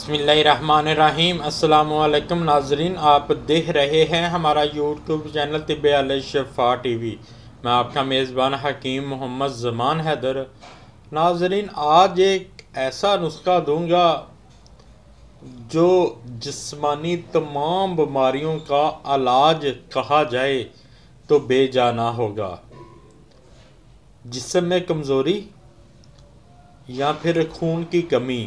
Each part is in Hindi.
बिस्मिल्लाहिर्रहमानिर्रहीम। अस्सलामुअलैकुम नाजरीन, आप देख रहे हैं हमारा यूट्यूब चैनल तिब्बे अल शफ़ा टीवी। मैं आपका मेज़बान हकीम मोहम्मद ज़मान हैदर। नाजरीन, आज एक ऐसा नुस्खा दूंगा जो जिस्मानी तमाम बीमारियों का इलाज कहा जाए तो बेजाना होगा। जिस्म में कमज़ोरी या फिर खून की कमी,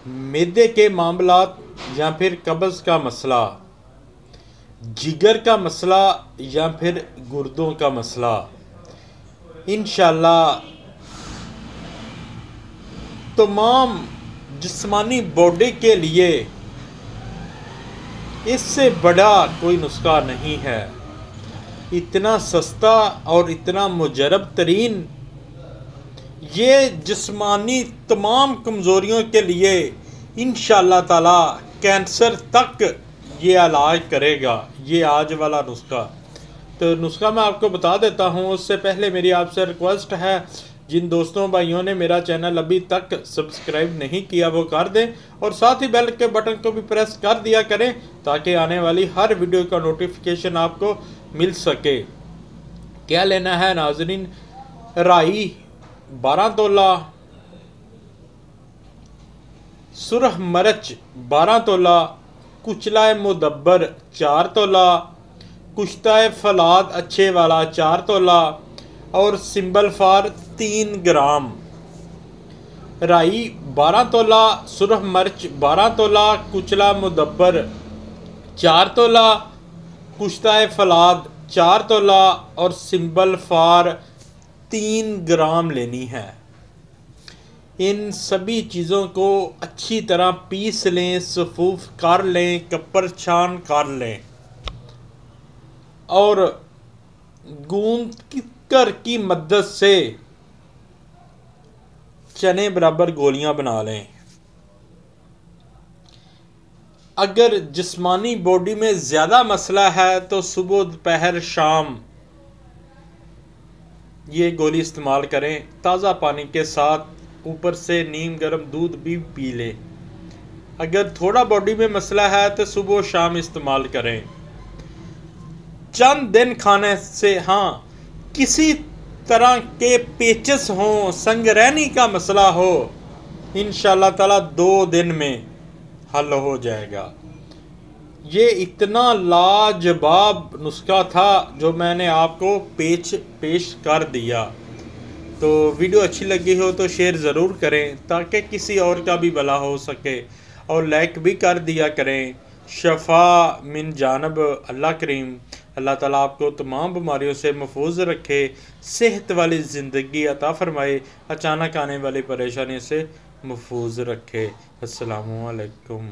मैदे के मामलात या फिर कब्ज़ का मसला, जिगर का मसला या फिर गुर्दों का मसला, इंशाअल्लाह तमाम जिस्मानी बॉडी के लिए इससे बड़ा कोई नुस्खा नहीं है। इतना सस्ता और इतना मुजरब तरीन, ये जिस्मानी तमाम कमज़ोरियों के लिए इंशाअल्लाह ताला कैंसर तक ये इलाज करेगा, ये आज वाला नुस्खा। तो नुस्खा मैं आपको बता देता हूँ। उससे पहले मेरी आपसे रिक्वेस्ट है, जिन दोस्तों भाइयों ने मेरा चैनल अभी तक सब्सक्राइब नहीं किया वो कर दें और साथ ही बेल के बटन को भी प्रेस कर दिया करें ताकि आने वाली हर वीडियो का नोटिफिकेशन आपको मिल सके। क्या लेना है नाजरीन? राई 12 तोला, सुरख मिर्च 12 तोला, कुचला मुदब्बर 4 तोला, कुश्ता फलाद अच्छे वाला 4 तोला और सिंबल फार 3 ग्राम। राई 12 तोला, सुरख मिर्च 12 तोला, कुचला मुदब्बर 4 तोला, कुश्ता फलाद 4 तोला और सिंबल फार 3 ग्राम लेनी है। इन सभी चीज़ों को अच्छी तरह पीस लें, सफूफ कर लें, कपर छान कर लें और गूंद कर की मदद से चने बराबर गोलियां बना लें। अगर जिस्मानी बॉडी में ज़्यादा मसला है तो सुबह दोपहर शाम ये गोली इस्तेमाल करें। ताज़ा पानी के साथ ऊपर से नीम गर्म दूध भी पी लें। अगर थोड़ा बॉडी में मसला है तो सुबह शाम इस्तेमाल करें। चंद दिन खाने से, हाँ, किसी तरह के पेचस हों, संगरैनी का मसला हो, इंशाअल्लाह ताला 2 दिन में हल हो जाएगा। ये इतना लाजवाब नुस्खा था जो मैंने आपको पेश कर दिया। तो वीडियो अच्छी लगी हो तो शेयर ज़रूर करें ताकि किसी और का भी भला हो सके और लाइक भी कर दिया करें। शफ़ा मिन जानब अल्लाह करीम। अल्लाह ताला आपको तमाम बीमारियों से महफूज रखे, सेहत वाली ज़िंदगी अता फ़रमाए, अचानक आने वाली परेशानी से महफूज रखे। अस्सलामु अलैकुम।